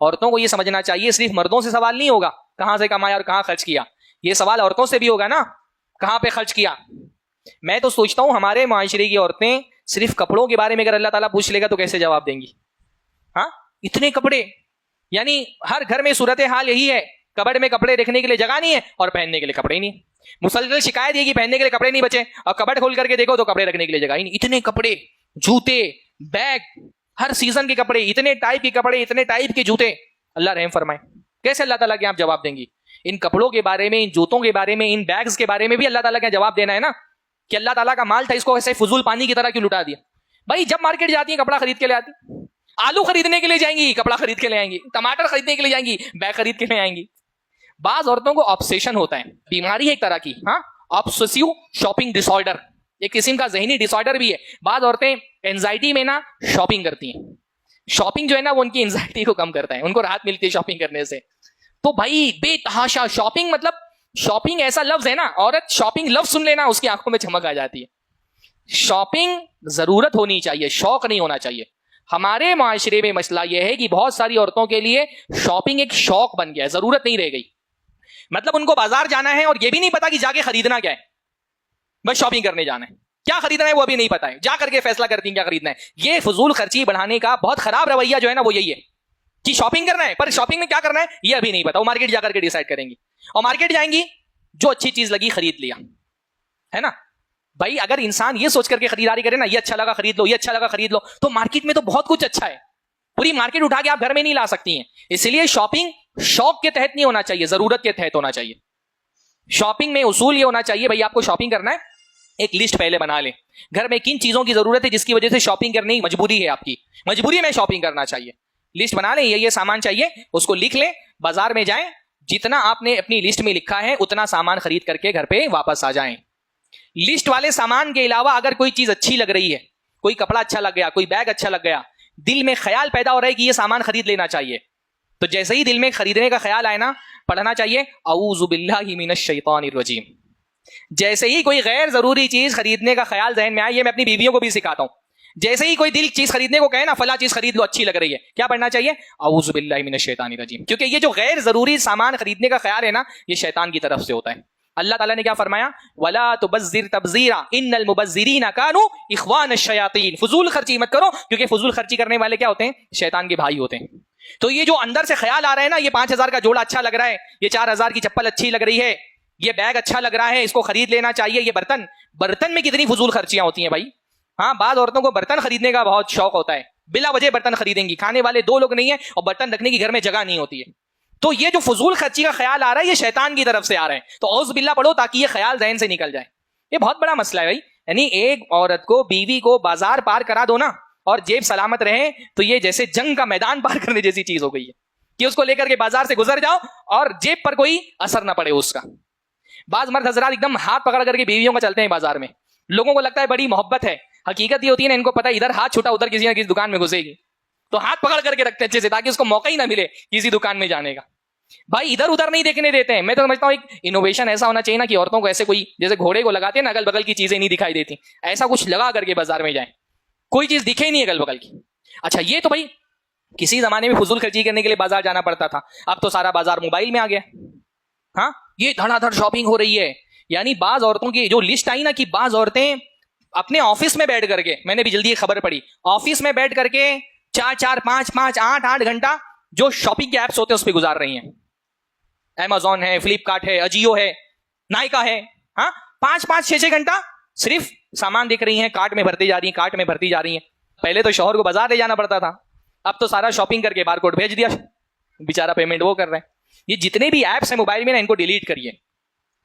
औरतों को ये समझना चाहिए सिर्फ मर्दों से सवाल नहीं होगा कहां से कमाया और कहां खर्च किया, ये सवाल औरतों से भी होगा ना, कहां पे खर्च किया। मैं तो सोचता हूं हमारे माशरे की औरतें सिर्फ कपड़ों के बारे में अगर अल्लाह ताला पूछ लेगा तो कैसे जवाब देंगी। हाँ, इतने कपड़े, यानी हर घर में सूरत हाल यही है, कबड़ में कपड़े रखने के लिए जगह नहीं है और पहनने के लिए कपड़े नहीं। मुसलसल शिकायत ये कि पहनने के लिए कपड़े नहीं बचे, और कबड़ खोल करके देखो तो कपड़े रखने के लिए जगह ही नहीं। इतने कपड़े, जूते, बैग, हर सीजन के कपड़े, इतने टाइप के कपड़े, इतने टाइप के जूते। अल्लाह रहम फरमाए, कैसे अल्लाह ताला के आप जवाब देंगी? इन कपड़ों के बारे में, इन जूतों के बारे में, इन बैग्स के बारे में भी अल्लाह ताला का जवाब देना है ना, कि अल्लाह ताला का माल था, इसको ऐसे फुजूल पानी की तरह क्यों लुटा दिया। भाई जब मार्केट जाती है कपड़ा खरीद के ले आती, आलू खरीदने के लिए जाएंगी कपड़ा खरीद के ले आएंगी, टमाटर खरीदने के लिए जाएंगी बैग खरीद के ले आएंगी। बाज औरतों को ऑब्सेशन होता है, बीमारी है एक तरह की, हाँ, ऑब्सेसिव शॉपिंग डिसऑर्डर, एक किस्म का जहनी डिसऑर्डर भी है। बाज औरतें एंजाइटी में ना शॉपिंग करती हैं, शॉपिंग जो है ना वो उनकी एंजाइटी को कम करता है, उनको राहत मिलती है शॉपिंग करने से। तो भाई बेतहाशा शॉपिंग, मतलब शॉपिंग ऐसा लफ्ज है ना, औरत शॉपिंग लफ्ज सुन लेना उसकी आंखों में चमक आ जाती है। शॉपिंग जरूरत होनी चाहिए, शौक नहीं होना चाहिए। हमारे माशरे में मसला यह है कि बहुत सारी औरतों के लिए शॉपिंग एक शौक बन गया है, जरूरत नहीं रह गई। मतलब उनको बाजार जाना है और यह भी नहीं पता कि जाके खरीदना क्या है, बस शॉपिंग करने जाना है, क्या खरीदना है वो अभी नहीं पता है, जा करके फैसला करती हैं क्या खरीदना है। ये फजूल खर्ची बढ़ाने का बहुत खराब रवैया जो है ना वो यही है कि शॉपिंग करना है, पर शॉपिंग में क्या करना है ये अभी नहीं पता, वो मार्केट जाकर के डिसाइड करेंगी, और मार्केट जाएंगी जो अच्छी चीज लगी खरीद लिया, है ना। भाई अगर इंसान ये सोच करके खरीदारी करे ना, ये अच्छा लगा खरीद लो, ये अच्छा लगा खरीद लो, तो मार्केट में तो बहुत कुछ अच्छा है, पूरी मार्केट उठा के आप घर में नहीं ला सकती हैं। इसलिए शॉपिंग शौक के तहत नहीं होना चाहिए, जरूरत के तहत होना चाहिए। शॉपिंग में उसूल ये होना चाहिए, भाई आपको शॉपिंग करना है, एक लिस्ट पहले बना लें, घर में किन चीजों की जरूरत है जिसकी वजह से शॉपिंग करनी मजबूरी है, आपकी मजबूरी में शॉपिंग करना चाहिए। लिस्ट बना लें, ये सामान चाहिए, उसको लिख लें, बाजार में जाएं, जितना आपने अपनी लिस्ट में लिखा है उतना सामान खरीद करके घर पे वापस आ जाएं। लिस्ट वाले सामान के अलावा अगर कोई चीज अच्छी लग रही है, कोई कपड़ा अच्छा लग गया, कोई बैग अच्छा लग गया, दिल में ख्याल पैदा हो रहा है कि ये सामान खरीद लेना चाहिए, तो जैसे ही दिल में खरीदने का ख्याल आए ना, पढ़ना चाहिए औज़ु बिल्लाहि मिनश शैतानिर रजीम। जैसे ही कोई गैर जरूरी चीज खरीदने का ख्याल जहन में आए, ये मैं अपनी बीवियों को भी सिखाता हूं, जैसे ही कोई दिल चीज खरीदने को कहे ना, फला चीज खरीद लो अच्छी लग रही है, क्या पढ़ना चाहिए? औज़ु बिल्लाहि मिनश शैतानिर रजीम। क्योंकि ये जो गैर जरूरी सामान खरीदने का ख्याल है ना, ये शैतान की तरफ से होता है। अल्लाह ताला ने क्या फरमाया? वला तुबज़्ज़िर तबज़ीरा इन्नल मुबज़्ज़िरीना कानू इख्वान अश-शयातीन। फजूल खर्ची मत करो, क्योंकि फजूल खर्ची करने वाले क्या होते हैं? शैतान के भाई होते हैं। तो ये जो अंदर से ख्याल आ रहा है ना, ये 5,000 का जोड़ा अच्छा लग रहा है, ये 4,000 की चप्पल अच्छी लग रही है, ये बैग अच्छा लग रहा है, इसको खरीद लेना चाहिए, ये बर्तन में कितनी फजूल खर्चियां होती हैं भाई। हाँ, बाद औरतों को बर्तन खरीदने का बहुत शौक होता है, बिला वजह बर्तन खरीदेंगी, खाने वाले 2 लोग नहीं है और बर्तन रखने की घर में जगह नहीं होती है। तो ये जो फजूल खर्ची का ख्याल आ रहा है, ये शैतान की तरफ से आ रहा है, तो औज़ बिल्ला पढ़ो ताकि ये ख्याल ज़हन से निकल जाए। ये बहुत बड़ा मसला है भाई। यानी एक औरत को, बीवी को बाजार पार करा दो ना और जेब सलामत रहे, तो ये जैसे जंग का मैदान पार करने जैसी चीज हो गई है कि उसको लेकर के बाजार से गुजर जाओ और जेब पर कोई असर ना पड़े उसका। बाज मर्द हजरात एकदम हाथ पकड़ करके बीवियों का चलते हैं बाजार में, लोगों को लगता है बड़ी मोहब्बत है, हकीकत ये होती है ना, इनको पता है इधर हाथ छूटा उधर किसी ना किसी दुकान में घुसेगी, तो हाथ पकड़ करके रखते हैं अच्छे से ताकि उसको मौका ही ना मिले किसी दुकान में जाने का। भाई इधर उधर नहीं देखने देते हैं। मैं तो समझता हूँ एक इनोवेशन ऐसा होना चाहिए ना कि औरतों को ऐसे कोई, जैसे घोड़े को लगाते हैं ना, अगल बगल की चीजें नहीं दिखाई देती, ऐसा कुछ लगा करके बाजार में जाए, कोई चीज दिखे ही नहीं अगल बगल की। अच्छा, ये तो भाई किसी जमाने में फजूल खर्ची करने के लिए बाजार जाना पड़ता था, अब तो सारा बाजार मोबाइल में आ गया। हाँ, ये धड़ाधड़ शॉपिंग हो रही है। यानी बाज औरतों की जो लिस्ट आई ना कि बाज औरतें अपने ऑफिस में बैठ करके, मैंने भी जल्दी खबर पड़ी, ऑफिस में बैठ करके 4-4, 5-5, 8-8 घंटा जो शॉपिंग के एप्स होते हैं उस पर गुजार रही हैं। Amazon है, फ्लिपकार्ट है, अजियो है, नायका है, हाँ, 5-5, 6-6 घंटा सिर्फ सामान देख रही हैं, कार्ट में भरती जा रही हैं, कार्ट में भरती जा रही हैं। पहले तो शौहर को बाजार ले जाना पड़ता था, अब तो सारा शॉपिंग करके बारकोड भेज दिया, बेचारा पेमेंट वो कर रहे हैं। ये जितने भी एप्स हैं मोबाइल में ना, इनको डिलीट करिए।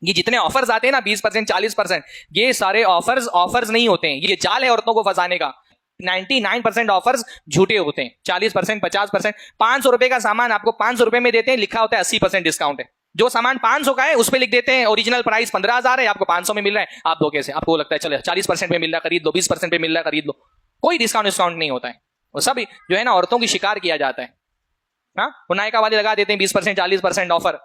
ये जितने ऑफर्स आते हैं ना 20%, 40%, ये सारे ऑफर्स नहीं होते हैं, ये जाल है औरतों को फंसाने का। 99% ऑफर्स झूठे होते हैं, 40%, 50%। 500 रुपए का सामान आपको 500 रुपए में देते हैं, लिखा होता है 80% डिस्काउंट है। जो सामान 500 का है उस पे लिख देते हैं ओरिजिनल प्राइस 15,000 है, आपको 500 में मिल रहा है, आप धोखे से, आपको लगता है चलो 40% में मिल रहा है खरीद लो, 20% में मिल रहा है खरीद लो, कोई डिस्काउंट नहीं होता है। वो सब जो है ना औरतों की शिकार किया जाता है। हाँ, वो नायका वाले लगा देते हैं 20%, 40% ऑफर,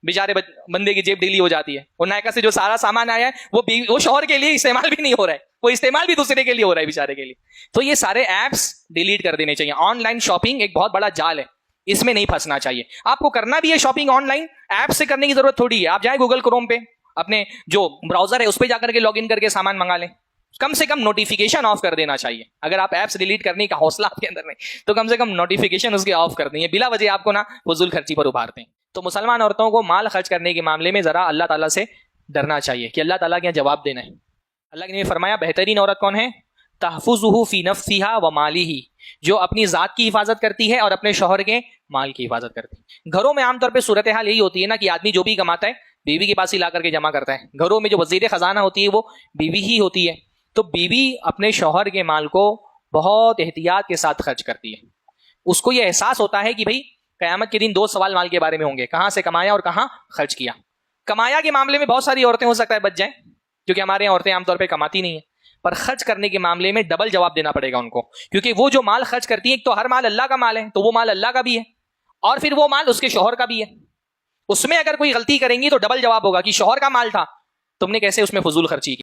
बेचारे बंदे की जेब ढीली हो जाती है। वो नायका से जो सारा सामान आया है वो शौहर के लिए इस्तेमाल भी नहीं हो रहा है, वो इस्तेमाल भी दूसरे के लिए हो रहा है बेचारे के लिए। तो ये सारे एप्स डिलीट कर देने चाहिए। ऑनलाइन शॉपिंग एक बहुत बड़ा जाल है, इसमें नहीं फंसना चाहिए। आपको करना भी है शॉपिंग ऑनलाइन, ऐप से करने की जरूरत थोड़ी है। आप जाए गूगल क्रोम पे, अपने जो ब्राउजर है उस पर जाकर के लॉगिन करके सामान मंगा लें। कम से कम नोटिफिकेशन ऑफ कर देना चाहिए। अगर आप ऐप्स डिलीट करने का हौसला आपके अंदर नहीं, तो कम से कम नोटिफिकेशन उसके ऑफ कर देंगे। बिला वजह आपको ना फजूल खर्ची पर उभारते हैं। तो मुसलमान औरतों को माल खर्च करने के मामले में जरा अल्लाह ताला से डरना चाहिए कि अल्लाह ताला के यहाँ जवाब देना है। अल्लाह ने फरमाया बेहतरीन औरत कौन है? तहफुजुहु फी नफ्सिहा व मालिही, जो अपनी जात की हिफाजत करती है और अपने शौहर के माल की हिफाजत करती है। घरों में आमतौर पर सूरत हाल यही होती है ना कि आदमी जो भी कमाता है बीवी के पास ही ला करके जमा करता है। घरों में जो वजीर खजाना होती है वो बीवी ही होती है। तो बीवी अपने शौहर के माल को बहुत एहतियात के साथ खर्च करती है। उसको ये एहसास होता है कि भाई क़यामत के दिन दो सवाल माल के बारे में होंगे, कहां से कमाया और कहां खर्च किया। कमाया के मामले में बहुत सारी औरतें हो सकता है बच जाएं, क्योंकि हमारे यहाँ औरतें आमतौर पर कमाती नहीं है। पर खर्च करने के मामले में डबल जवाब देना पड़ेगा उनको, क्योंकि वो जो माल खर्च करती है, तो हर माल अल्लाह का माल है, तो वो माल अल्लाह का भी है और फिर वो माल उसके शौहर का भी है। उसमें अगर कोई गलती करेंगी तो डबल जवाब होगा कि शौहर का माल था, तुमने कैसे उसमें फजूल खर्ची की।